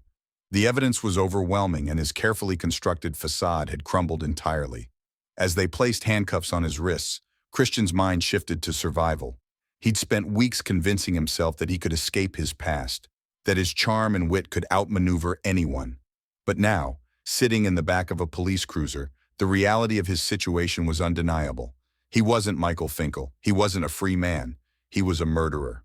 [SPEAKER 1] The evidence was overwhelming and his carefully constructed facade had crumbled entirely. As they placed handcuffs on his wrists, Christian's mind shifted to survival. He'd spent weeks convincing himself that he could escape his past, that his charm and wit could outmaneuver anyone. But now, sitting in the back of a police cruiser, the reality of his situation was undeniable. He wasn't Michael Finkel. He wasn't a free man. He was a murderer.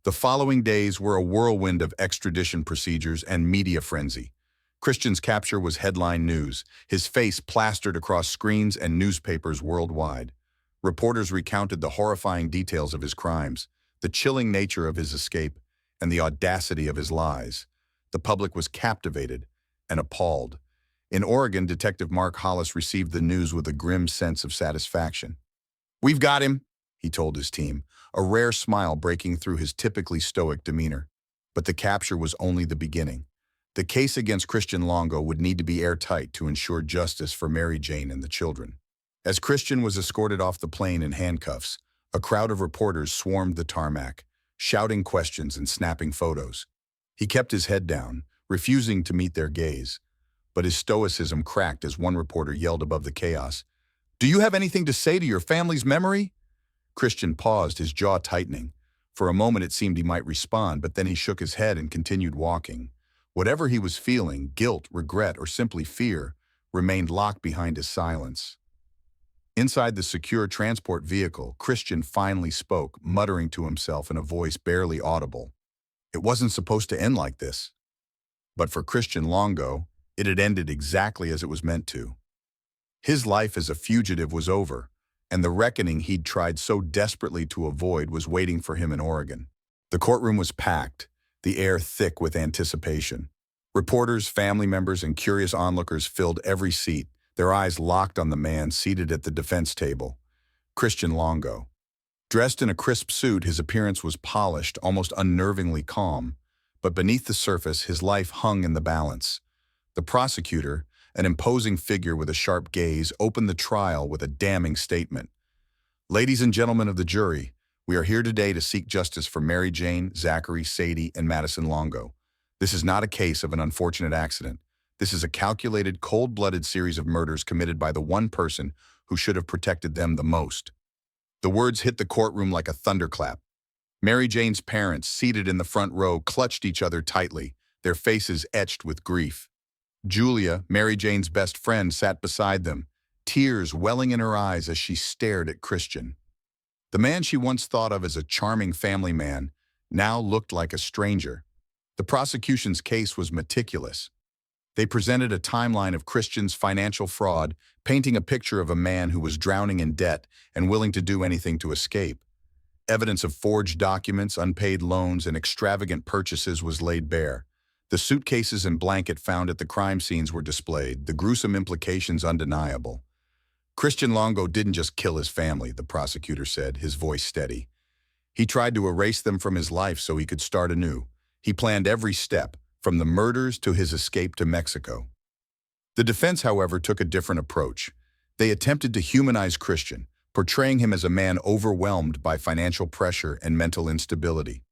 [SPEAKER 1] The following days were a whirlwind of extradition procedures and media frenzy. Christian's capture was headline news, his face plastered across screens and newspapers worldwide. Reporters recounted the horrifying details of his crimes, the chilling nature of his escape, and the audacity of his lies. The public was captivated and appalled. In Oregon, Detective Mark Hollis received the news with a grim sense of satisfaction. "We've got him," he told his team, a rare smile breaking through his typically stoic demeanor. But the capture was only the beginning. The case against Christian Longo would need to be airtight to ensure justice for Mary Jane and the children. As Christian was escorted off the plane in handcuffs, a crowd of reporters swarmed the tarmac, shouting questions and snapping photos. He kept his head down, refusing to meet their gaze. But his stoicism cracked as one reporter yelled above the chaos, "Do you have anything to say to your family's memory?" Christian paused, his jaw tightening. For a moment it seemed he might respond, but then he shook his head and continued walking. Whatever he was feeling, guilt, regret, or simply fear, remained locked behind his silence. Inside the secure transport vehicle, Christian finally spoke, muttering to himself in a voice barely audible. It wasn't supposed to end like this. But for Christian Longo, it had ended exactly as it was meant to. His life as a fugitive was over, and the reckoning he'd tried so desperately to avoid was waiting for him in Oregon. The courtroom was packed, the air thick with anticipation. Reporters, family members, and curious onlookers filled every seat, their eyes locked on the man seated at the defense table, Christian Longo. Dressed in a crisp suit, his appearance was polished, almost unnervingly calm, but beneath the surface, his life hung in the balance. The prosecutor, an imposing figure with a sharp gaze, opened the trial with a damning statement. "Ladies and gentlemen of the jury, we are here today to seek justice for Mary Jane, Zachary, Sadie, and Madison Longo. This is not a case of an unfortunate accident. This is a calculated, cold-blooded series of murders committed by the one person who should have protected them the most." The words hit the courtroom like a thunderclap. Mary Jane's parents, seated in the front row, clutched each other tightly, their faces etched with grief. Julia, Mary Jane's best friend, sat beside them, tears welling in her eyes as she stared at Christian. The man she once thought of as a charming family man now looked like a stranger. The prosecution's case was meticulous. They presented a timeline of Christian's financial fraud, painting a picture of a man who was drowning in debt and willing to do anything to escape. Evidence of forged documents, unpaid loans, and extravagant purchases was laid bare. The suitcases and blanket found at the crime scenes were displayed, the gruesome implications undeniable. Christian Longo didn't just kill his family, the prosecutor said, his voice steady. He tried to erase them from his life so he could start anew. He planned every step, from the murders to his escape to Mexico. The defense, however, took a different approach. They attempted to humanize Christian, portraying him as a man overwhelmed by financial pressure and mental instability.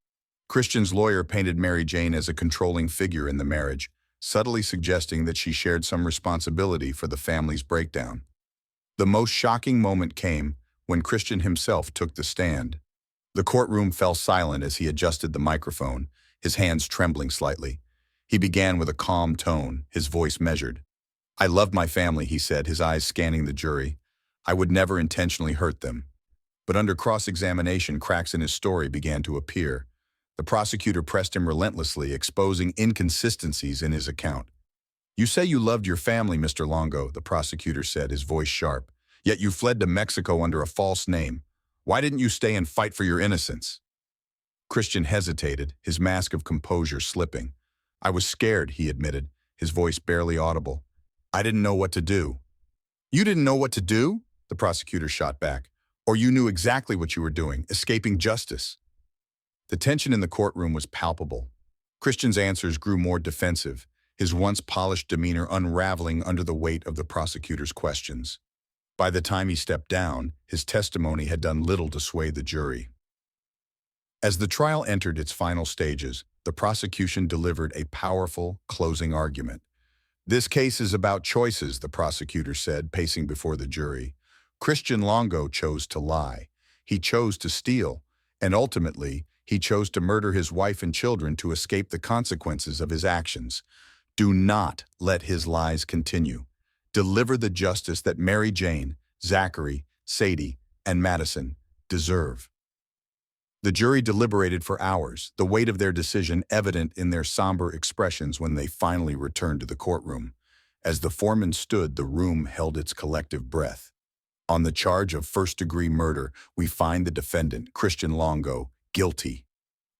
[SPEAKER 1] Christian's lawyer painted Mary Jane as a controlling figure in the marriage, subtly suggesting that she shared some responsibility for the family's breakdown. The most shocking moment came when Christian himself took the stand. The courtroom fell silent as he adjusted the microphone, his hands trembling slightly. He began with a calm tone, his voice measured. "I love my family," he said, his eyes scanning the jury. "I would never intentionally hurt them." But under cross-examination, cracks in his story began to appear. The prosecutor pressed him relentlessly, exposing inconsistencies in his account. "You say you loved your family, Mr. Longo," the prosecutor said, his voice sharp. "Yet you fled to Mexico under a false name. Why didn't you stay and fight for your innocence?" Christian hesitated, his mask of composure slipping. "I was scared," he admitted, his voice barely audible. "I didn't know what to do." "You didn't know what to do?" the prosecutor shot back. "Or you knew exactly what you were doing, escaping justice?" The tension in the courtroom was palpable. Christian's answers grew more defensive, his once polished demeanor unraveling under the weight of the prosecutor's questions. By the time he stepped down, his testimony had done little to sway the jury. As the trial entered its final stages, the prosecution delivered a powerful, closing argument. "This case is about choices," the prosecutor said, pacing before the jury. "Christian Longo chose to lie. He chose to steal. And ultimately, he chose to murder his wife and children to escape the consequences of his actions. Do not let his lies continue. Deliver the justice that Mary Jane, Zachary, Sadie, and Madison deserve." The jury deliberated for hours, the weight of their decision evident in their somber expressions when they finally returned to the courtroom. As the foreman stood, the room held its collective breath. "On the charge of first-degree murder, we find the defendant, Christian Longo, guilty."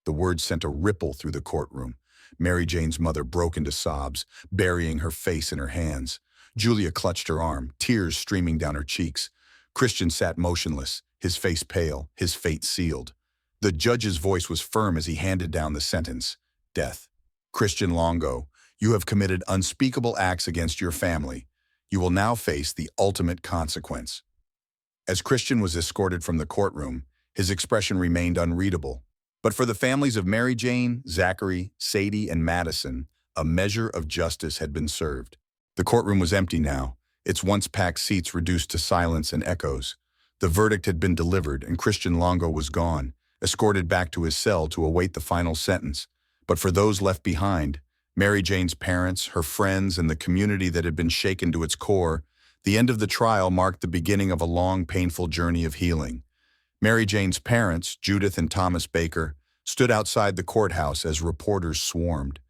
[SPEAKER 1] The words sent a ripple through the courtroom. Mary Jane's mother broke into sobs, burying her face in her hands. Julia clutched her arm, tears streaming down her cheeks. Christian sat motionless, his face pale, his fate sealed. The judge's voice was firm as he handed down the sentence: death. "Christian Longo, you have committed unspeakable acts against your family. You will now face the ultimate consequence." As Christian was escorted from the courtroom, his expression remained unreadable. But for the families of Mary Jane, Zachary, Sadie, and Madison, a measure of justice had been served. The courtroom was empty now, its once-packed seats reduced to silence and echoes. The verdict had been delivered, and Christian Longo was gone, escorted back to his cell to await the final sentence. But for those left behind, Mary Jane's parents, her friends, and the community that had been shaken to its core, the end of the trial marked the beginning of a long, painful journey of healing. Mary Jane's parents, Judith and Thomas Baker, stood outside the courthouse as reporters swarmed.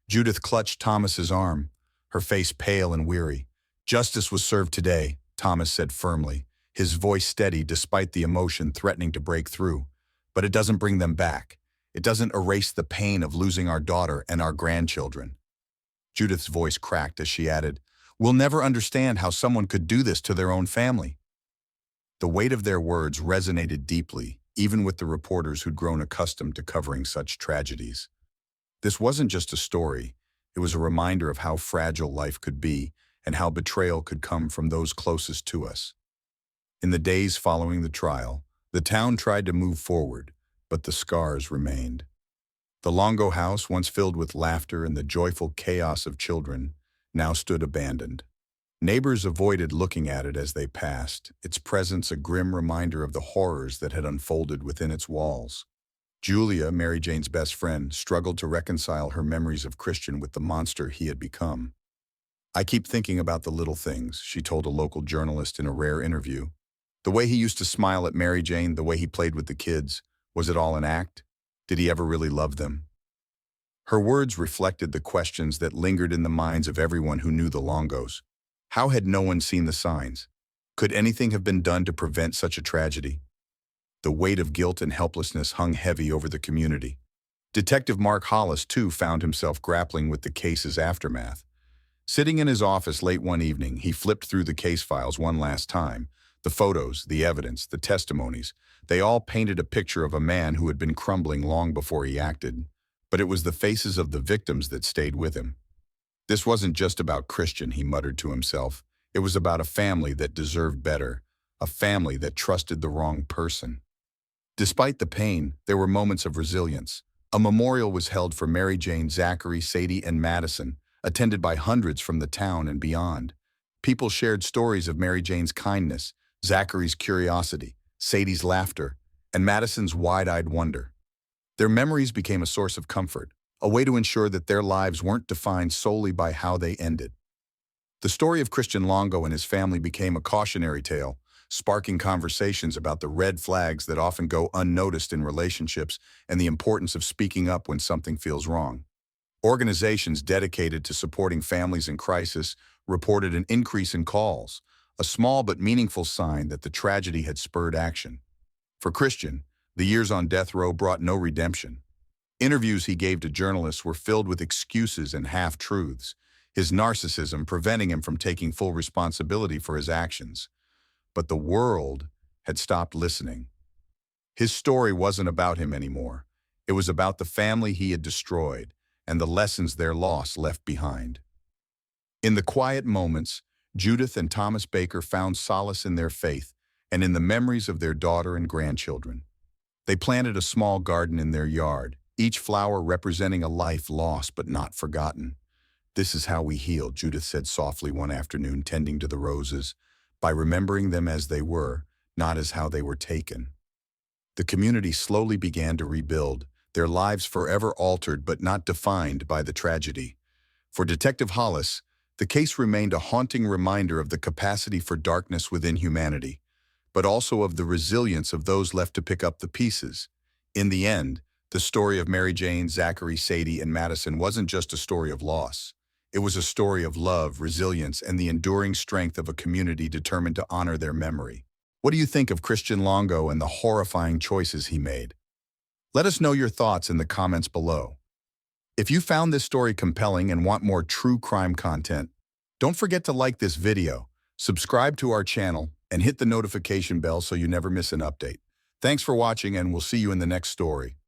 [SPEAKER 1] Judith clutched Thomas's arm, her face pale and weary. "Justice was served today," Thomas said firmly, his voice steady despite the emotion threatening to break through. "But it doesn't bring them back. It doesn't erase the pain of losing our daughter and our grandchildren." Judith's voice cracked as she added, "We'll never understand how someone could do this to their own family." The weight of their words resonated deeply, even with the reporters who'd grown accustomed to covering such tragedies. This wasn't just a story, it was a reminder of how fragile life could be and how betrayal could come from those closest to us. In the days following the trial, the town tried to move forward, but the scars remained. The Longo house, once filled with laughter and the joyful chaos of children, now stood abandoned. Neighbors avoided looking at it as they passed, its presence a grim reminder of the horrors that had unfolded within its walls. Julia, Mary Jane's best friend, struggled to reconcile her memories of Christian with the monster he had become. "I keep thinking about the little things," she told a local journalist in a rare interview. "The way he used to smile at Mary Jane, the way he played with the kids. Was it all an act? Did he ever really love them?" Her words reflected the questions that lingered in the minds of everyone who knew the Longos. How had no one seen the signs? Could anything have been done to prevent such a tragedy? The weight of guilt and helplessness hung heavy over the community. Detective Mark Hollis, too, found himself grappling with the case's aftermath. Sitting in his office late one evening, he flipped through the case files one last time. The photos, the evidence, the testimonies, they all painted a picture of a man who had been crumbling long before he acted. But it was the faces of the victims that stayed with him. This wasn't just about Christian, he muttered to himself. It was about a family that deserved better, a family that trusted the wrong person. Despite the pain, there were moments of resilience. A memorial was held for Mary Jane, Zachary, Sadie, and Madison, attended by hundreds from the town and beyond. People shared stories of Mary Jane's kindness, Zachary's curiosity, Sadie's laughter, and Madison's wide-eyed wonder. Their memories became a source of comfort, a way to ensure that their lives weren't defined solely by how they ended. The story of Christian Longo and his family became a cautionary tale, sparking conversations about the red flags that often go unnoticed in relationships and the importance of speaking up when something feels wrong. Organizations dedicated to supporting families in crisis reported an increase in calls, a small but meaningful sign that the tragedy had spurred action. For Christian, the years on death row brought no redemption. Interviews he gave to journalists were filled with excuses and half-truths, his narcissism preventing him from taking full responsibility for his actions. But the world had stopped listening. His story wasn't about him anymore. It was about the family he had destroyed and the lessons their loss left behind. In the quiet moments, Judith and Thomas Baker found solace in their faith and in the memories of their daughter and grandchildren. They planted a small garden in their yard, each flower representing a life lost but not forgotten. "This is how we heal," Judith said softly one afternoon, tending to the roses, "by remembering them as they were, not as how they were taken." The community slowly began to rebuild, their lives forever altered but not defined by the tragedy. For Detective Hollis, the case remained a haunting reminder of the capacity for darkness within humanity, but also of the resilience of those left to pick up the pieces. In the end, the story of Mary Jane, Zachary, Sadie, and Madison wasn't just a story of loss. It was a story of love, resilience, and the enduring strength of a community determined to honor their memory. What do you think of Christian Longo and the horrifying choices he made? Let us know your thoughts in the comments below. If you found this story compelling and want more true crime content, don't forget to like this video, subscribe to our channel, and hit the notification bell so you never miss an update. Thanks for watching, and we'll see you in the next story.